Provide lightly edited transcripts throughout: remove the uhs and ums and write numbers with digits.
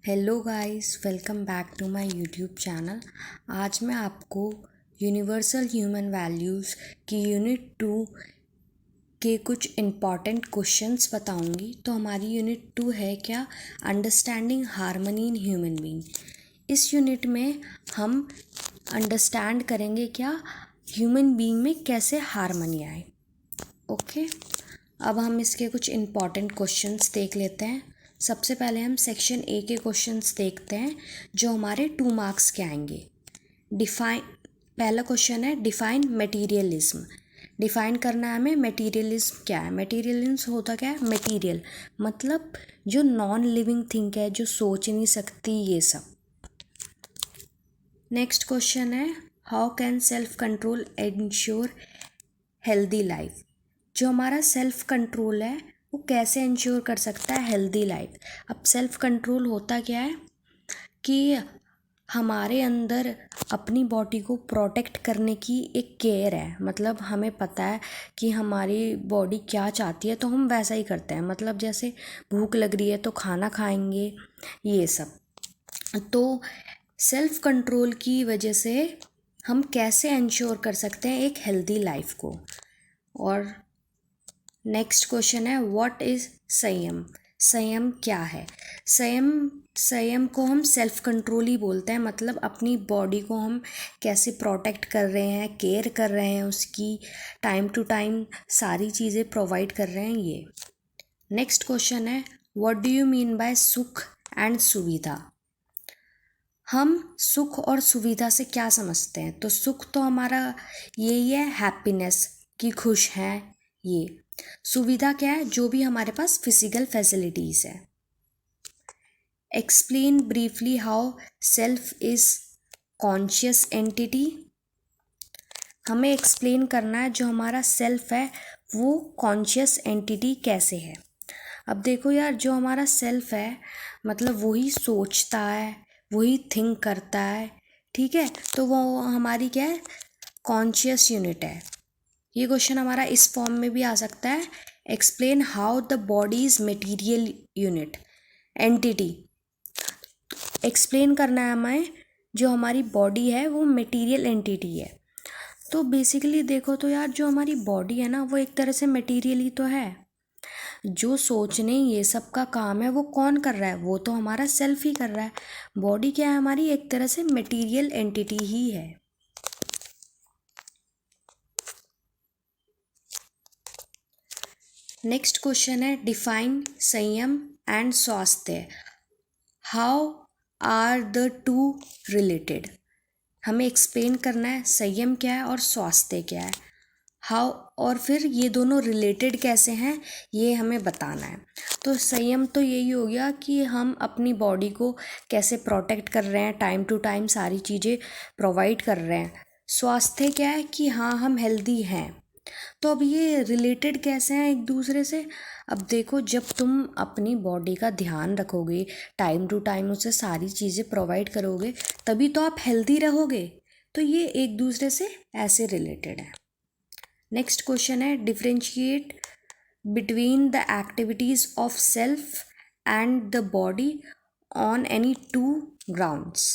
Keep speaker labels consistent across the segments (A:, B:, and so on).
A: Hello guys, welcome back to my YouTube channel. आज मैं आपको यूनिवर्सल ह्यूमन वैल्यूज़ की यूनिट 2 के कुछ इम्पॉर्टेंट क्वेश्चंस बताऊंगी। तो हमारी यूनिट 2 है क्या, understanding harmony in human being. इस यूनिट में हम अंडरस्टैंड करेंगे क्या ह्यूमन बीइंग में कैसे हार्मनी आए। ओके, अब हम इसके कुछ इम्पॉर्टेंट क्वेश्चंस देख लेते हैं। सबसे पहले हम सेक्शन ए के क्वेश्चंस देखते हैं जो हमारे 2 मार्क्स के आएंगे। डिफाइन पहला क्वेश्चन है डिफाइन मटेरियलिज्म। डिफाइन करना है हमें मटेरियलिज्म क्या है। मटेरियलिज्म होता क्या है, मटेरियल मतलब जो नॉन लिविंग थिंग है, जो सोच नहीं सकती, ये सब। नेक्स्ट क्वेश्चन है how can self control ensure healthy life. जो हमारा सेल्फ कंट्रोल है वो कैसे इंश्योर कर सकता है हेल्दी लाइफ। अब सेल्फ कंट्रोल होता क्या है कि हमारे अंदर अपनी बॉडी को प्रोटेक्ट करने की एक केयर है। मतलब हमें पता है कि हमारी बॉडी क्या चाहती है तो हम वैसा ही करते हैं। मतलब जैसे भूख लग रही है तो खाना खाएंगे, ये सब। तो सेल्फ कंट्रोल की वजह से हम कैसे इंश्योर कर सकते हैं एक हेल्दी लाइफ को। और नेक्स्ट क्वेश्चन है व्हाट इज संयम। संयम क्या है। संयम को हम सेल्फ कंट्रोल ही बोलते हैं। मतलब अपनी बॉडी को हम कैसे प्रोटेक्ट कर रहे हैं, केयर कर रहे हैं, उसकी टाइम टू टाइम सारी चीज़ें प्रोवाइड कर रहे हैं, ये। नेक्स्ट क्वेश्चन है what do you mean by सुख एंड सुविधा। हम सुख और सुविधा से क्या समझते हैं। तो सुख तो हमारा यही है, हैप्पीनेस, कि खुश हैं, ये। सुविधा क्या है, जो भी हमारे पास फिजिकल फैसिलिटीज़ है। Explain briefly how self is conscious entity. हमें एक्सप्लेन करना है जो हमारा सेल्फ है वो कॉन्शियस एंटिटी कैसे है। अब देखो यार, जो हमारा सेल्फ है मतलब वही सोचता है, वही थिंक करता है, ठीक है। तो वो हमारी क्या है, कॉन्शियस यूनिट है। ये क्वेश्चन हमारा इस फॉर्म में भी आ सकता है, explain how the body is material unit entity. Explain करना है हमें जो हमारी बॉडी है वो मटीरियल एंटिटी है। तो बेसिकली देखो तो यार, जो हमारी बॉडी है ना वो एक तरह से मटीरियल ही तो है। जो सोचने ये सब का काम है वो कौन कर रहा है, वो तो हमारा सेल्फ ही कर रहा है। बॉडी क्या है हमारी, एक तरह से मटीरियल एंटिटी ही है। नेक्स्ट क्वेश्चन है डिफाइन संयम एंड स्वास्थ्य। How are the two related. हमें एक्सप्लेन करना है संयम क्या है और स्वास्थ्य क्या है। हाउ, और फिर ये दोनों रिलेटेड कैसे हैं ये हमें बताना है। तो संयम तो यही हो गया कि हम अपनी बॉडी को कैसे प्रोटेक्ट कर रहे हैं, टाइम टू टाइम सारी चीज़ें प्रोवाइड कर रहे हैं। स्वास्थ्य क्या है कि हाँ हम हेल्दी हैं। तो अब ये रिलेटेड कैसे हैं एक दूसरे से। अब देखो, जब तुम अपनी बॉडी का ध्यान रखोगे, टाइम टू टाइम उसे सारी चीज़ें प्रोवाइड करोगे, तभी तो आप हेल्दी रहोगे। तो ये एक दूसरे से ऐसे रिलेटेड है। नेक्स्ट क्वेश्चन है differentiate between the activities of self and the body on any two grounds.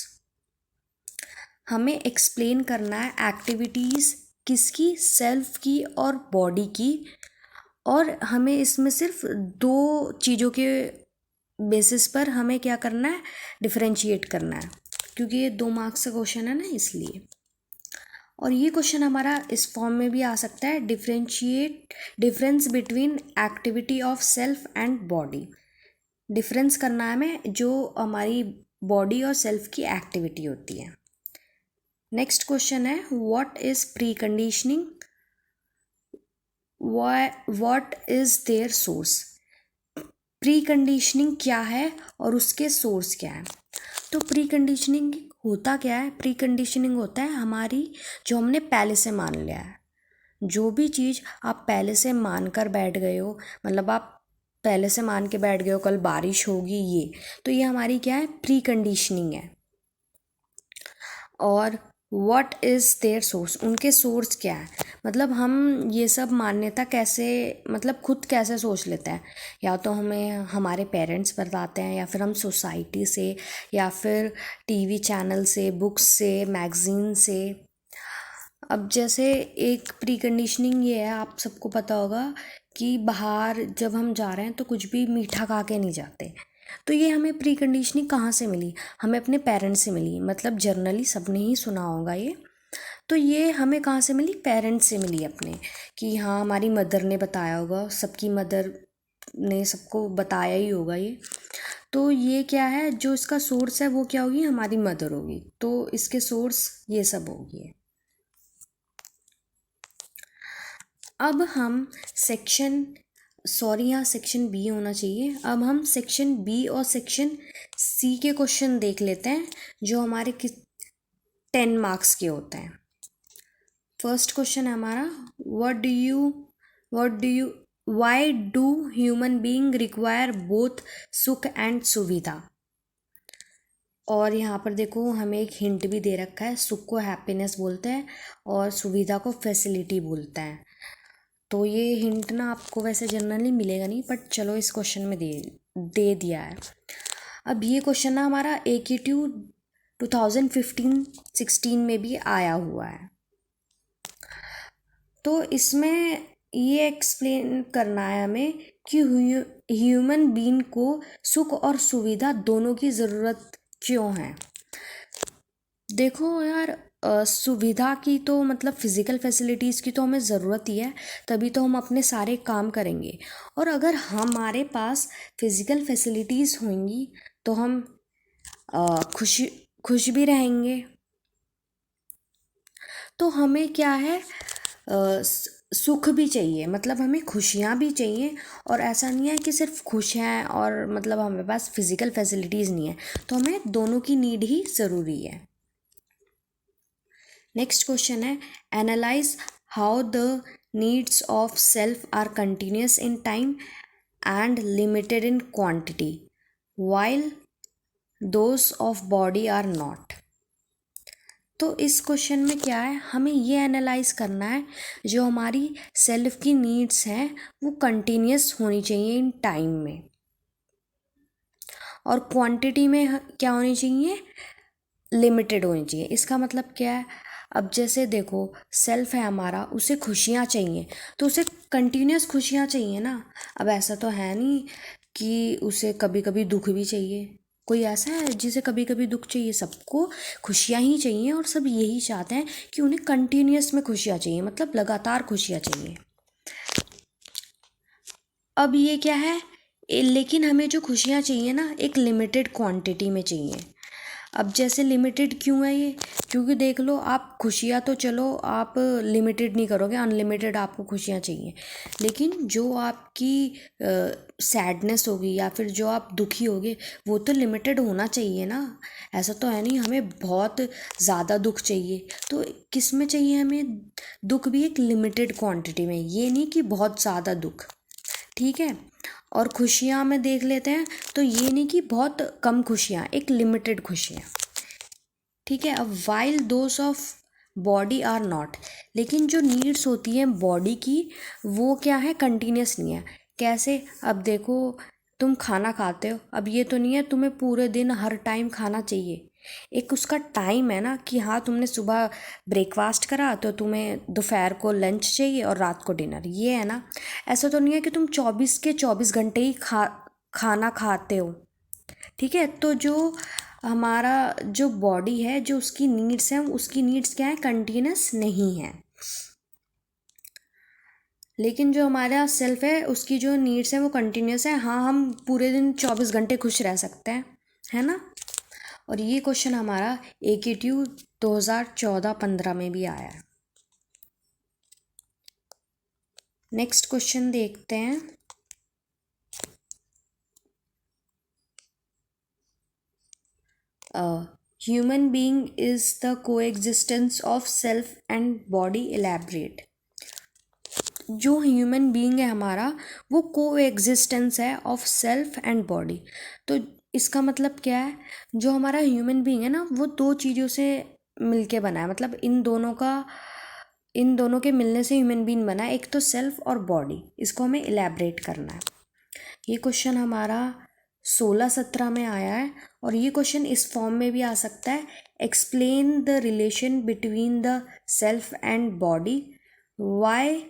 A: हमें एक्सप्लेन करना है एक्टिविटीज़ किसकी, सेल्फ की और बॉडी की। और हमें इसमें सिर्फ 2 चीज़ों के बेसिस पर हमें क्या करना है, डिफरेंशिएट करना है, क्योंकि ये 2 मार्क्स का क्वेश्चन है ना, इसलिए। और ये क्वेश्चन हमारा इस फॉर्म में भी आ सकता है, differentiate difference between activity of self and body. Difference करना है हमें जो हमारी बॉडी और सेल्फ की एक्टिविटी होती है। नेक्स्ट क्वेश्चन है what is preconditioning, what is their source. Preconditioning क्या है और उसके सोर्स क्या है। तो प्री कंडीशनिंग होता क्या है, प्री कंडीशनिंग होता है हमारी जो हमने पहले से मान लिया है। जो भी चीज़ आप पहले से मान कर बैठ गए हो, मतलब आप पहले से मान के बैठ गए हो कल बारिश होगी, ये तो ये हमारी क्या है, प्री कंडीशनिंग है। और व्हाट इज़ देयर सोर्स, उनके सोर्स क्या है, मतलब हम ये सब मान्यता कैसे, मतलब खुद कैसे सोच लेते हैं। या तो हमें हमारे पेरेंट्स बताते हैं, या फिर हम सोसाइटी से, या फिर टीवी चैनल से, बुक्स से, मैगजीन से। अब जैसे एक प्री कंडीशनिंग ये है, आप सबको पता होगा कि बाहर जब हम जा रहे हैं तो कुछ भी मीठा खा के नहीं जाते। तो ये हमें प्री कंडीशनिंग कहाँ से मिली, हमें अपने पेरेंट्स से मिली, मतलब जनरली सबने ही सुना होगा ये। तो ये हमें कहाँ से मिली, पेरेंट्स से मिली अपने, कि हाँ हमारी मदर ने बताया होगा, सबकी मदर ने सबको बताया ही होगा ये। तो ये क्या है, जो इसका सोर्स है वो क्या होगी, हमारी मदर होगी, तो इसके सोर्स ये सब होगी। अब हम सेक्शन, सॉरी यहाँ सेक्शन बी होना चाहिए, अब हम सेक्शन बी और सेक्शन सी के क्वेश्चन देख लेते हैं, जो हमारे 10 मार्क्स के होते हैं। फर्स्ट क्वेश्चन है हमारा, what do you why do human being require both सुख एंड सुविधा। और यहाँ पर देखो हमें एक हिंट भी दे रखा है, सुख को हैप्पीनेस बोलते हैं और सुविधा को फैसिलिटी बोलते हैं। तो ये हिंट ना आपको वैसे जनरली मिलेगा नहीं, बट चलो इस क्वेश्चन में दे दिया है। अब ये क्वेश्चन ना हमारा AQ 2015-16 में भी आया हुआ है। तो इसमें ये एक्सप्लेन करना है हमें कि ह्यूमन बीइंग को सुख और सुविधा दोनों की ज़रूरत क्यों है। देखो यार, सुविधा की तो मतलब फ़िज़िकल फैसिलिटीज़ की तो हमें ज़रूरत ही है, तभी तो हम अपने सारे काम करेंगे। और अगर हमारे पास फ़िज़िकल फैसिलिटीज़ होंगी तो हम खुश भी रहेंगे। तो हमें क्या है, सुख भी चाहिए, मतलब हमें खुशियाँ भी चाहिए। और ऐसा नहीं है कि सिर्फ खुश हैं और मतलब हमारे पास फ़िज़िकल फैसिलिटीज़ नहीं है, तो हमें दोनों की नीड ही ज़रूरी है। नेक्स्ट क्वेश्चन है, analyse how the needs of self are continuous in time and limited in quantity while those of body are not. तो इस क्वेश्चन में क्या है, हमें ये एनालाइज करना है जो हमारी सेल्फ की नीड्स हैं वो कंटिन्यूस होनी चाहिए इन टाइम में, और क्वांटिटी में क्या होनी चाहिए, लिमिटेड होनी चाहिए। इसका मतलब क्या है, अब जैसे देखो सेल्फ है हमारा, उसे खुशियाँ चाहिए तो उसे कंटिन्यूस खुशियाँ चाहिए ना। अब ऐसा तो है नहीं कि उसे कभी कभी दुख भी चाहिए, कोई ऐसा है जिसे कभी कभी दुख चाहिए, सबको खुशियाँ ही चाहिए और सब यही चाहते हैं कि उन्हें कंटिन्यूस में खुशियाँ चाहिए, मतलब लगातार खुशियाँ चाहिए। अब ये क्या है, लेकिन हमें जो खुशियाँ चाहिए ना एक लिमिटेड क्वांटिटी में चाहिए। अब जैसे लिमिटेड क्यों है ये, क्योंकि देख लो आप खुशियाँ तो चलो आप लिमिटेड नहीं करोगे, अनलिमिटेड आपको खुशियाँ चाहिए, लेकिन जो आपकी सैडनेस होगी या फिर जो आप दुखी होगे वो तो लिमिटेड होना चाहिए ना। ऐसा तो है नहीं हमें बहुत ज़्यादा दुख चाहिए, तो किस में चाहिए हमें दुख भी एक लिमिटेड क्वांटिटी में, ये नहीं कि बहुत ज़्यादा दुख, ठीक है। और खुशियाँ में देख लेते हैं तो ये नहीं कि बहुत कम खुशियाँ, एक लिमिटेड खुशियाँ, ठीक है। अब while those of body are not, लेकिन जो नीड्स होती हैं बॉडी की वो क्या है, कंटिन्यूस नहीं है। कैसे, अब देखो तुम खाना खाते हो, अब ये तो नहीं है तुम्हें पूरे दिन हर टाइम खाना चाहिए, एक उसका टाइम है ना कि हाँ तुमने सुबह ब्रेकफास्ट करा तो तुम्हें दोपहर को लंच चाहिए और रात को डिनर, ये है ना। ऐसा तो नहीं है कि तुम 24 के 24 घंटे ही खाना खाते हो, ठीक है। तो जो हमारा जो बॉडी है जो उसकी नीड्स हैं, उसकी नीड्स क्या है, कंटिन्यूस नहीं है। लेकिन जो हमारा सेल्फ है उसकी जो नीड्स हैं वो कंटिन्यूस है, हाँ हम पूरे दिन 24 घंटे खुश रह सकते हैं, है ना। और ये क्वेश्चन हमारा AQ 2014-15 में भी आया है। नेक्स्ट क्वेश्चन देखते हैं, human being is the coexistence of self and body elaborate. जो ह्यूमन बीइंग है हमारा वो कोएग्जिस्टेंस है ऑफ सेल्फ एंड बॉडी। तो इसका मतलब क्या है, जो हमारा ह्यूमन बीइंग है ना वो दो चीज़ों से मिलके बना है, मतलब इन दोनों के मिलने से ह्यूमन बीइंग बना है। एक तो सेल्फ और बॉडी, इसको हमें इलेबरेट करना है। ये क्वेश्चन हमारा 16-17 में आया है और ये क्वेश्चन इस फॉर्म में भी आ सकता है, explain the relation between the self and body, why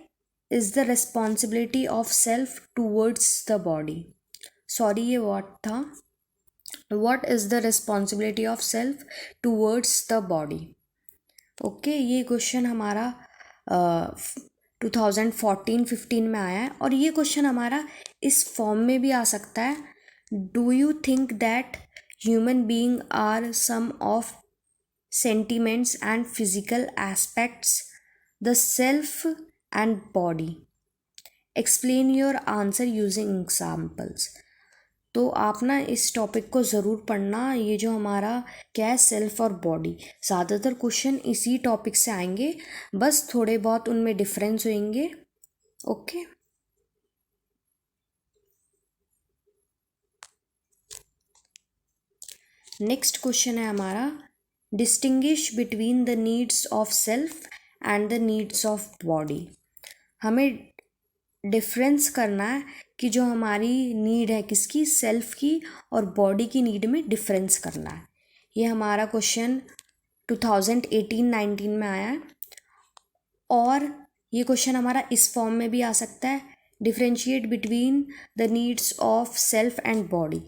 A: is the responsibility of self towards the body. Sorry, ये व्हाट था, what is the responsibility of self towards the body. Okay, ये question हमारा 2014-15 में आया है और ये क्वेश्चन हमारा इस फॉर्म में भी आ सकता है, do you think that human being are some of sentiments and physical aspects, the self and body, explain your answer using examples। तो आप ना इस टॉपिक को ज़रूर पढ़ना। ये जो हमारा क्या है, सेल्फ और बॉडी, ज़्यादातर क्वेश्चन इसी टॉपिक से आएंगे, बस थोड़े बहुत उनमें डिफरेंस होंगे। ओके, नेक्स्ट क्वेश्चन है हमारा, distinguish between the needs of self and the needs of body. हमें डिफरेंस करना है कि जो हमारी नीड है किसकी, सेल्फ की, और बॉडी की नीड में डिफरेंस करना है। ये हमारा क्वेश्चन 2018-19 में आया है और ये क्वेश्चन हमारा इस फॉर्म में भी आ सकता है, differentiate between the needs of self and body.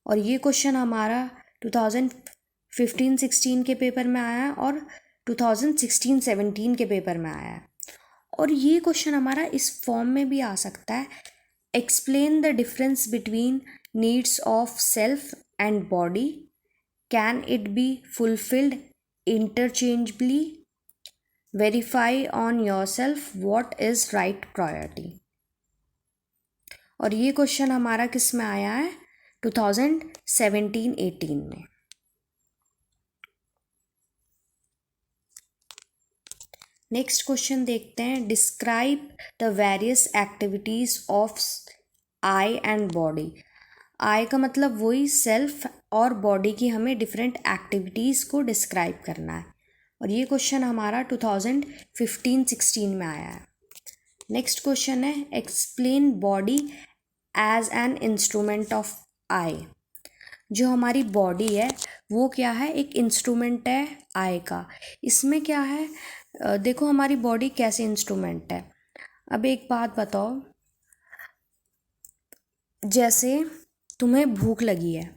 A: और ये क्वेश्चन हमारा 2015-16 के पेपर में आया है और 2016-17 के पेपर में आया है। और ये क्वेश्चन हमारा इस फॉर्म में भी आ सकता है, explain the difference between needs of self and body, can it be fulfilled interchangeably, verify on yourself, what is right priority. और ये क्वेश्चन हमारा किस में आया है, 2017-18 में। नेक्स्ट क्वेश्चन देखते हैं, describe the various activities of I and body. I का मतलब वही सेल्फ और बॉडी की हमें डिफरेंट एक्टिविटीज़ को डिस्क्राइब करना है और ये क्वेश्चन हमारा 2015-16 में आया है। नेक्स्ट क्वेश्चन है, explain body as an instrument of I. जो हमारी बॉडी है वो क्या है, एक इंस्ट्रूमेंट है आई का। इसमें क्या है, देखो हमारी बॉडी कैसे इंस्ट्रूमेंट है। अब एक बात बताओ, जैसे तुम्हें भूख लगी है,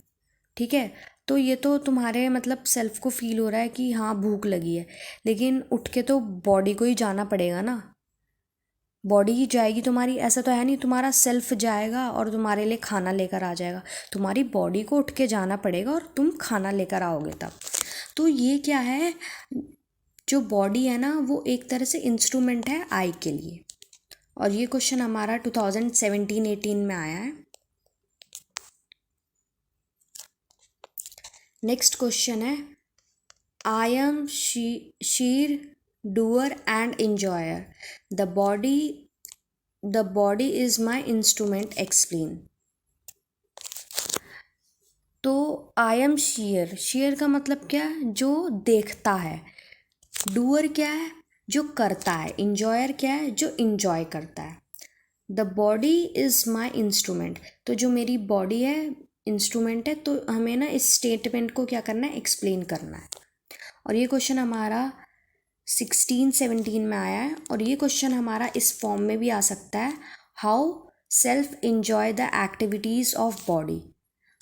A: ठीक है, तो ये तो तुम्हारे मतलब सेल्फ को फील हो रहा है कि हाँ भूख लगी है, लेकिन उठ के तो बॉडी को ही जाना पड़ेगा ना, बॉडी ही जाएगी तुम्हारी। ऐसा तो है नहीं तुम्हारा सेल्फ जाएगा और तुम्हारे लिए खाना लेकर आ जाएगा, तुम्हारी बॉडी को उठ के जाना पड़ेगा और तुम खाना लेकर आओगे तब। तो ये क्या है, जो बॉडी है ना वो एक तरह से इंस्ट्रूमेंट है आई के लिए। और ये क्वेश्चन हमारा 2017-18 में आया है। नेक्स्ट क्वेश्चन है, I am seer doer and enjoyer, the body is my instrument, explain. तो आई एम शेयर का मतलब क्या है, जो देखता है। डूअर क्या है, जो करता है। इंजॉयर क्या है, जो इंजॉय करता है। The body is my instrument, तो जो मेरी बॉडी है इंस्ट्रूमेंट है, तो हमें ना इस स्टेटमेंट को क्या करना है, एक्सप्लेन करना है। और ये क्वेश्चन हमारा 16-17 में आया है और ये क्वेश्चन हमारा इस फॉर्म में भी आ सकता है, how self enjoy the activities of body.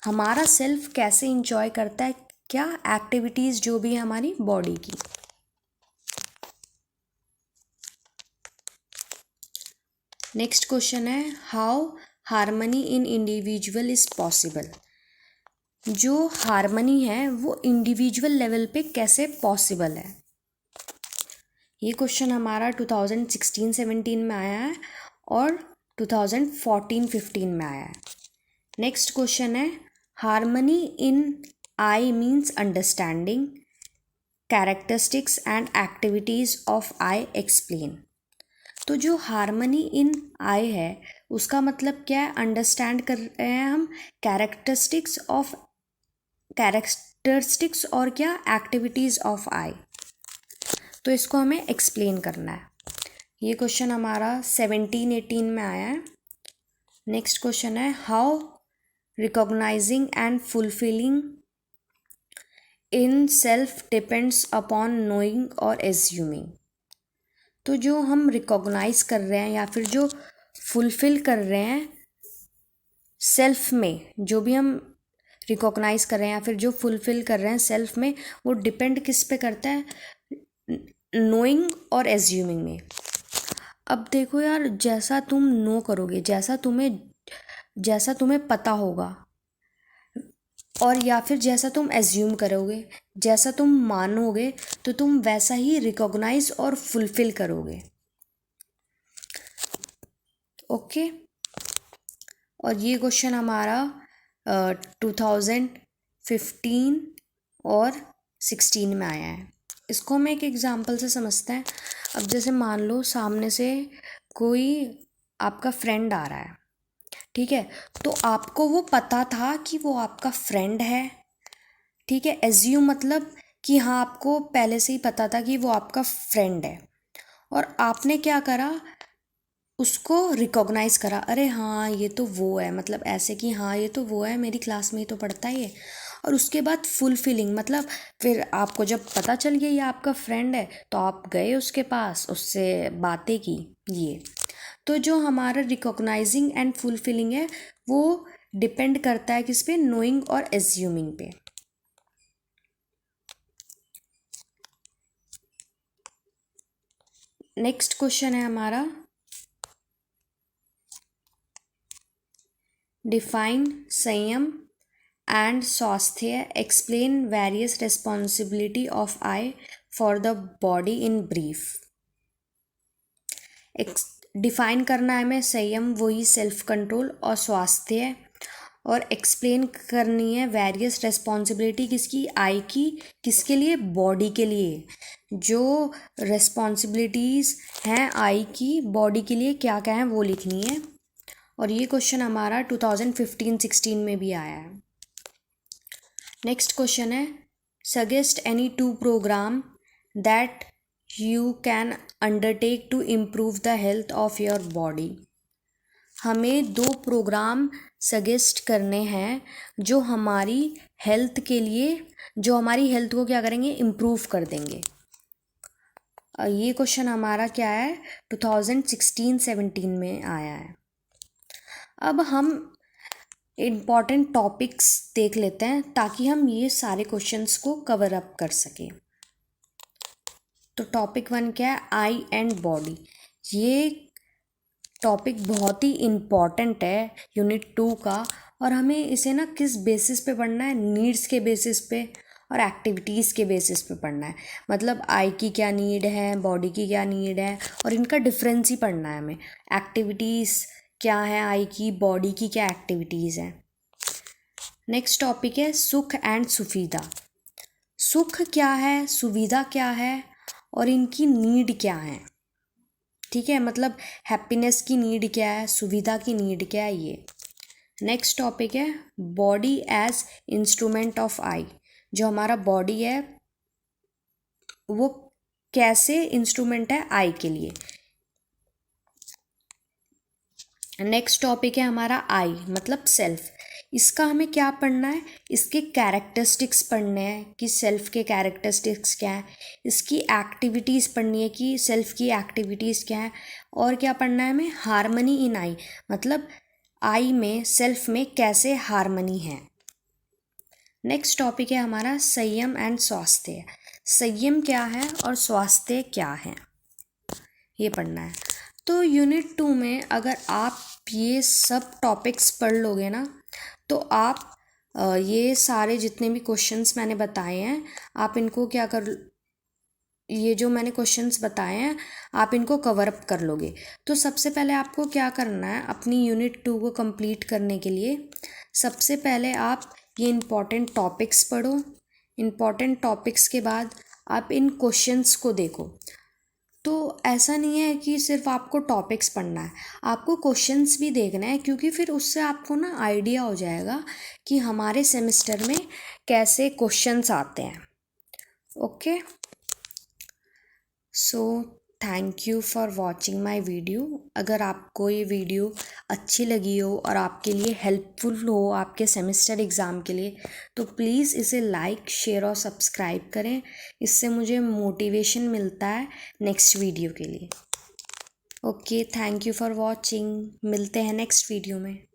A: हमारा सेल्फ कैसे इंजॉय करता है क्या, एक्टिविटीज़ जो भी है हमारी बॉडी की। नेक्स्ट क्वेश्चन है, how harmony in individual is possible. जो हार्मनी है वो इंडिविजुअल लेवल पे कैसे पॉसिबल है। ये क्वेश्चन हमारा 2016-17 में आया है और 2014-15 में आया है। नेक्स्ट क्वेश्चन है, harmony in I means understanding characteristics and activities of I, explain. तो जो हार्मनी इन आई है उसका मतलब क्या है, अंडरस्टैंड कर रहे हैं हम कैरेक्टरिस्टिक्स और क्या, एक्टिविटीज़ ऑफ आई। तो इसको हमें एक्सप्लेन करना है। ये क्वेश्चन हमारा 17-18 में आया है। नेक्स्ट क्वेश्चन है how recognising and fulfilling in self depends upon knowing और एज्यूमिंग। तो जो हम रिकॉग्नाइज कर रहे हैं या फिर जो फुलफिल कर रहे हैं सेल्फ में, जो भी हम रिकॉग्नाइज कर रहे हैं या फिर जो फुलफिल कर रहे हैं सेल्फ में, वो डिपेंड किस पे करता है, नोइंग और एज्यूमिंग में। अब देखो यार, जैसा तुम नो करोगे, जैसा तुम्हें पता होगा, और या फिर जैसा तुम एज्यूम करोगे, जैसा तुम मानोगे, तो तुम वैसा ही रिकॉग्नाइज और फुलफिल करोगे। ओके। और ये क्वेश्चन हमारा 2015 और 16 में आया है। इसको हम एक एग्जांपल से समझते हैं। अब जैसे मान लो सामने से कोई आपका फ्रेंड आ रहा है, ठीक है, तो आपको वो पता था कि वो आपका फ्रेंड है, ठीक है। एज्यूम मतलब कि हाँ, आपको पहले से ही पता था कि वो आपका फ्रेंड है, और आपने क्या करा, उसको रिकॉग्नाइज करा, अरे हाँ ये तो वो है, मतलब ऐसे कि हाँ ये तो वो है, मेरी क्लास में ही तो पढ़ता है ये। और उसके बाद फुलफिलिंग मतलब फिर आपको जब पता चल गया ये आपका फ्रेंड है, तो आप गए उसके पास, उससे बातें की। ये तो जो हमारा रिकॉग्नाइजिंग एंड फुलफिलिंग है, वो डिपेंड करता है किस पे, नोइंग और एज्यूमिंग पे। नेक्स्ट क्वेश्चन है हमारा, डिफाइन संयम एंड स्वास्थ्य, explain various responsibility of I for the body in brief. Define करना है हमें संयम, वही सेल्फ कंट्रोल, और स्वास्थ्य, और एक्सप्लेन करनी है वेरियस रिस्पॉन्सिबिलिटी किसकी, आई की, किसके लिए, बॉडी के लिए। जो रिस्पॉन्सिबिलिटीज़ हैं आई की बॉडी के लिए क्या क्या हैं वो लिखनी है। और ये क्वेश्चन हमारा 2015-16 में भी आया है। नेक्स्ट क्वेश्चन है, suggest any 2 programme that you can undertake to improve the health of your body. हमें 2 प्रोग्राम सजेस्ट करने हैं जो हमारी हेल्थ के लिए, जो हमारी हेल्थ को क्या करेंगे, इम्प्रूव कर देंगे। ये क्वेश्चन हमारा क्या है, 2016-17 में आया है। अब हम इम्पॉर्टेंट टॉपिक्स देख लेते हैं ताकि हम ये सारे क्वेश्चंस को कवर अप कर सकें। तो टॉपिक 1 क्या है, आई एंड बॉडी। ये टॉपिक बहुत ही इम्पॉर्टेंट है यूनिट 2 का, और हमें इसे ना किस बेसिस पे पढ़ना है, नीड्स के बेसिस पे और एक्टिविटीज़ के बेसिस पे पढ़ना है। मतलब आई की क्या नीड है, बॉडी की क्या नीड है, और इनका डिफरेंस ही पढ़ना है हमें। एक्टिविटीज़ क्या है आई की, बॉडी की क्या एक्टिविटीज़ हैं। नेक्स्ट टॉपिक है सुख एंड सुविधा। सुख क्या है, सुविधा क्या है, और इनकी नीड क्या है, ठीक है। मतलब हैप्पीनेस की नीड क्या है, सुविधा की नीड क्या है, ये। नेक्स्ट टॉपिक है body as instrument of I. जो हमारा बॉडी है वो कैसे इंस्ट्रूमेंट है आई के लिए। नेक्स्ट टॉपिक है हमारा आई मतलब सेल्फ। इसका हमें क्या पढ़ना है, इसके कैरेक्टरिस्टिक्स पढ़ने हैं कि सेल्फ के कैरेक्टरिस्टिक्स क्या है, इसकी एक्टिविटीज़ पढ़नी है कि सेल्फ की एक्टिविटीज़ क्या है, और क्या पढ़ना है हमें, हार्मनी इन आई, मतलब आई में, सेल्फ में कैसे हार्मनी है। नेक्स्ट टॉपिक है हमारा संयम एंड स्वास्थ्य। संयम क्या है और स्वास्थ्य क्या है, ये पढ़ना है। तो यूनिट 2 में अगर आप ये सब टॉपिक्स पढ़ लोगे ना, तो आप ये सारे जितने भी क्वेश्चंस मैंने बताए हैं, आप इनको क्या कर, ये जो मैंने क्वेश्चंस बताए हैं आप इनको कवर अप कर लोगे। तो सबसे पहले आपको क्या करना है, अपनी यूनिट 2 को कंप्लीट करने के लिए सबसे पहले आप ये इम्पॉर्टेंट टॉपिक्स पढ़ो। इम्पॉर्टेंट टॉपिक्स के बाद आप इन क्वेश्चंस को देखो। तो ऐसा नहीं है कि सिर्फ आपको टॉपिक्स पढ़ना है, आपको क्वेश्चंस भी देखना है, क्योंकि फिर उससे आपको ना आइडिया हो जाएगा कि हमारे सेमेस्टर में कैसे क्वेश्चंस आते हैं। Okay. So thank you for watching my video. अगर आपको ये वीडियो अच्छी लगी हो और आपके लिए हेल्पफुल हो आपके सेमेस्टर एग्ज़ाम के लिए, तो प्लीज़ इसे लाइक, शेयर और सब्सक्राइब करें। इससे मुझे मोटिवेशन मिलता है नेक्स्ट वीडियो के लिए। Okay, thank you for watching. मिलते हैं नेक्स्ट वीडियो में।